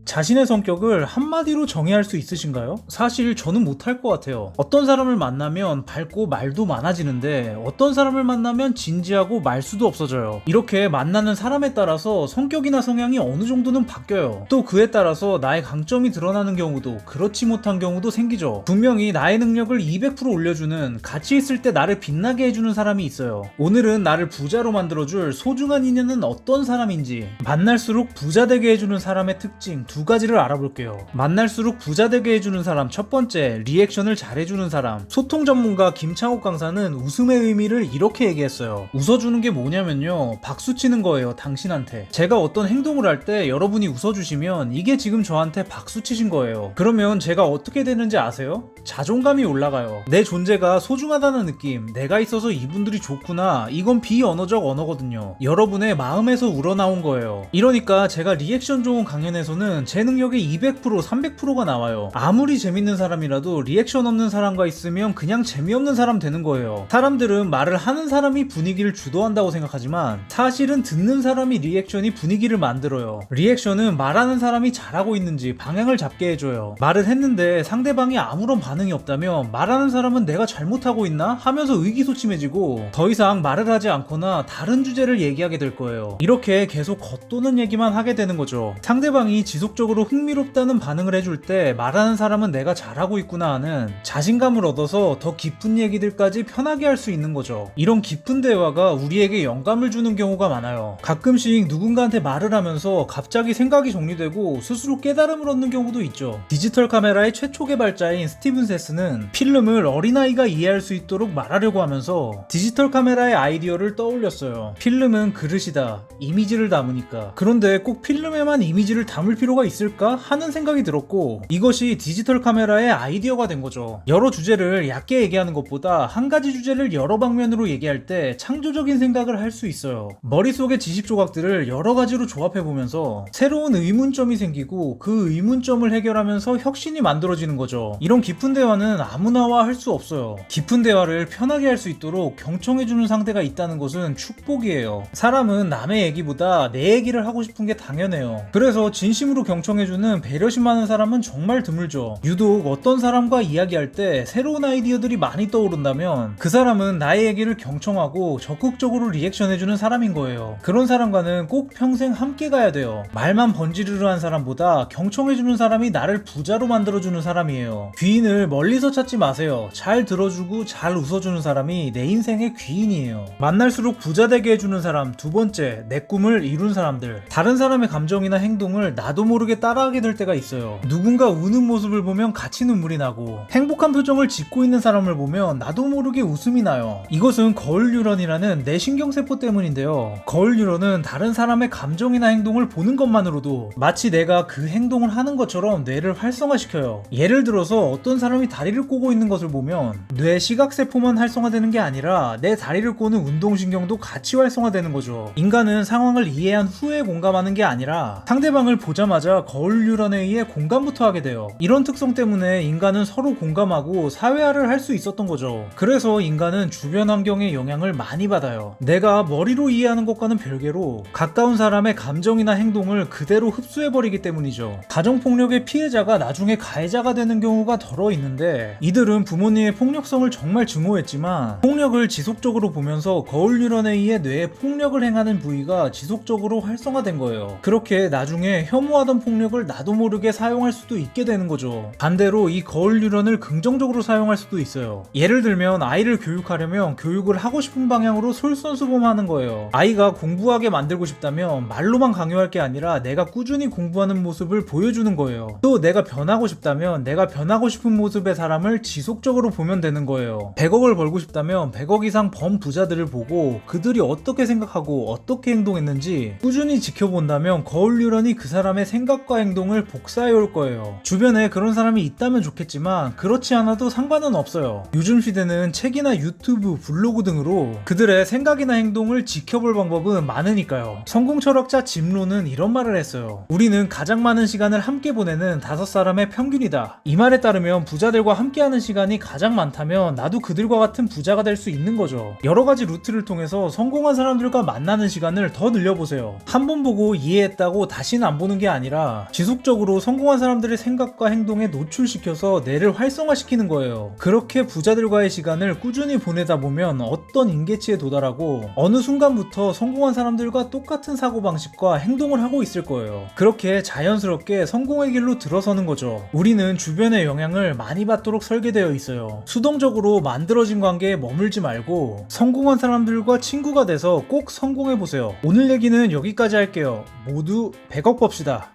자신의 성격을 한마디로 정의할 수 있으신가요? 사실 저는 못할 것 같아요. 어떤 사람을 만나면 밝고 말도 많아지는데 어떤 사람을 만나면 진지하고 말수도 없어져요. 이렇게 만나는 사람에 따라서 성격이나 성향이 어느 정도는 바뀌어요. 또 그에 따라서 나의 강점이 드러나는 경우도 그렇지 못한 경우도 생기죠. 분명히 나의 능력을 200% 올려주는, 같이 있을 때 나를 빛나게 해주는 사람이 있어요. 오늘은 나를 부자로 만들어줄 소중한 인연은 어떤 사람인지, 만날수록 부자 되게 해주는 사람의 특징 두 가지를 알아볼게요. 만날수록 부자 되게 해주는 사람 첫 번째, 리액션을 잘해주는 사람. 소통 전문가 김창옥 강사는 웃음의 의미를 이렇게 얘기했어요. 웃어주는 게 뭐냐면요, 박수 치는 거예요. 당신한테 제가 어떤 행동을 할 때 여러분이 웃어주시면 이게 지금 저한테 박수 치신 거예요. 그러면 제가 어떻게 되는지 아세요? 자존감이 올라가요. 내 존재가 소중하다는 느낌, 내가 있어서 이분들이 좋구나, 이건 비언어적 언어거든요. 여러분의 마음에서 우러나온 거예요. 이러니까 제가 리액션 좋은 강연에서는 제 능력의 200%, 300%가 나와요. 아무리 재밌는 사람이라도 리액션 없는 사람과 있으면 그냥 재미없는 사람 되는 거예요. 사람들은 말을 하는 사람이 분위기를 주도한다고 생각하지만 사실은 듣는 사람이 리액션이 분위기를 만들어요. 리액션은 말하는 사람이 잘하고 있는지 방향을 잡게 해줘요. 말을 했는데 상대방이 아무런 반응이 없다면 말하는 사람은 내가 잘못하고 있나 하면서 의기소침해지고 더 이상 말을 하지 않거나 다른 주제를 얘기하게 될 거예요. 이렇게 계속 겉도는 얘기만 하게 되는 거죠. 상대방이 지속적으로 흥미롭다는 반응을 해줄 때 말하는 사람은 내가 잘하고 있구나 하는 자신감을 얻어서 더 깊은 얘기들까지 편하게 할 수 있는 거죠. 이런 깊은 대화가 우리에게 영감을 주는 경우가 많아요. 가끔씩 누군가한테 말을 하면서 갑자기 생각이 정리되고 스스로 깨달음을 얻는 경우도 있죠. 디지털 카메라의 최초 개발자인 스티븐 세스는 필름을 어린아이가 이해할 수 있도록 말하려고 하면서 디지털 카메라의 아이디어를 떠올렸어요. 필름은 그릇이다, 이미지를 담으니까. 그런데 꼭 필름에만 이미지를 담을 필요가 있을까 하는 생각이 들었고, 이것이 디지털 카메라의 아이디어가 된 거죠. 여러 주제를 얕게 얘기하는 것보다 한 가지 주제를 여러 방면으로 얘기할 때 창조적인 생각을 할 수 있어요. 머릿속의 지식 조각들을 여러 가지로 조합해보면서 새로운 의문점이 생기고 그 의문점을 해결하면서 혁신이 만들어지는 거죠. 이런 깊은 대화는 아무나와 할 수 없어요. 깊은 대화를 편하게 할 수 있도록 경청해주는 상대가 있다는 것은 축복이에요. 사람은 남의 얘기보다 내 얘기를 하고 싶은 게 당연해요. 그래서 진심으로 경청해주는 배려심 많은 사람은 정말 드물죠. 유독 어떤 사람과 이야기할 때 새로운 아이디어들이 많이 떠오른다면 그 사람은 나의 얘기를 경청하고 적극적으로 리액션해주는 사람인 거예요. 그런 사람과는 꼭 평생 함께 가야 돼요. 말만 번지르르한 사람보다 경청해주는 사람이 나를 부자로 만들어주는 사람이에요. 귀인을 멀리서 찾지 마세요. 잘 들어주고 잘 웃어주는 사람이 내 인생의 귀인이에요. 만날수록 부자 되게 해주는 사람 두 번째, 내 꿈을 이룬 사람들. 다른 사람의 감정이나 행동을 나도 모르게 따라하게 될 때가 있어요. 누군가 우는 모습을 보면 같이 눈물이 나고, 행복한 표정을 짓고 있는 사람을 보면 나도 모르게 웃음이 나요. 이것은 거울 뉴런이라는 내 신경세포 때문인데요. 거울 뉴런은 다른 사람의 감정이나 행동을 보는 것만으로도 마치 내가 그 행동을 하는 것처럼 뇌를 활성화시켜요. 예를 들어서 어떤 사람이 다리를 꼬고 있는 것을 보면 뇌 시각세포만 활성화되는 게 아니라 내 다리를 꼬는 운동신경도 같이 활성화되는 거죠. 인간은 상황을 이해한 후에 공감하는 게 아니라 상대방을 보자마자 거울 뉴런에 의해 공감부터 하게 돼요. 이런 특성 때문에 인간은 서로 공감하고 사회화를 할 수 있었던 거죠. 그래서 인간은 주변 환경의 영향을 많이 받아요. 내가 머리로 이해하는 것과는 별개로 가까운 사람의 감정이나 행동을 그대로 흡수해버리기 때문이죠. 가정폭력의 피해자가 나중에 가해자가 되는 경우가 덜어 있는데, 이들은 부모님의 폭력성을 정말 증오했지만 폭력을 지속적으로 보면서 거울 뉴런에 의해 뇌에 폭력을 행하는 부위가 지속적으로 활성화된 거예요. 그렇게 나중에 혐오하던 폭력을 나도 모르게 사용할 수도 있게 되는 거죠. 반대로 이 거울 뉴런을 긍정적으로 사용할 수도 있어요. 예를 들면 아이를 교육하려면 교육을 하고 싶은 방향으로 솔선수범하는 거예요. 아이가 공부하게 만들고 싶다면 말로만 강요할 게 아니라 내가 꾸준히 공부하는 모습을 보여주는 거예요. 또 내가 변하고 싶다면 내가 변하고 싶은 모습의 사람을 지속적으로 보면 되는 거예요. 100억을 벌고 싶다면 100억 이상 번 부자들을 보고 그들이 어떻게 생각하고 어떻게 행동했는지 꾸준히 지켜본다면 거울 뉴런이 그 사람의 생각과 행동을 복사해 올 거예요. 주변에 그런 사람이 있다면 좋겠지만 그렇지 않아도 상관은 없어요. 요즘 시대는 책이나 유튜브, 블로그 등으로 그들의 생각이나 행동을 지켜볼 방법은 많으니까요. 성공 철학자 짐 론은 이런 말을 했어요. 우리는 가장 많은 시간을 함께 보내는 5사람의 평균이다. 이 말에 따르면 부자들과 함께하는 시간이 가장 많다면 나도 그들과 같은 부자가 될 수 있는 거죠. 여러 가지 루트를 통해서 성공한 사람들과 만나는 시간을 더 늘려보세요. 한 번 보고 이해했다고 다시는 안 보는 게 아니라 지속적으로 성공한 사람들의 생각과 행동에 노출시켜서 뇌를 활성화시키는 거예요. 그렇게 부자들과의 시간을 꾸준히 보내다 보면 어떤 임계치에 도달하고 어느 순간부터 성공한 사람들과 똑같은 사고방식과 행동을 하고 있을 거예요. 그렇게 자연스럽게 성공의 길로 들어서는 거죠. 우리는 주변의 영향을 많이 받도록 설계되어 있어요. 수동적으로 만들어진 관계에 머물지 말고 성공한 사람들과 친구가 돼서 꼭 성공해보세요. 오늘 얘기는 여기까지 할게요. 모두 100억 법시다.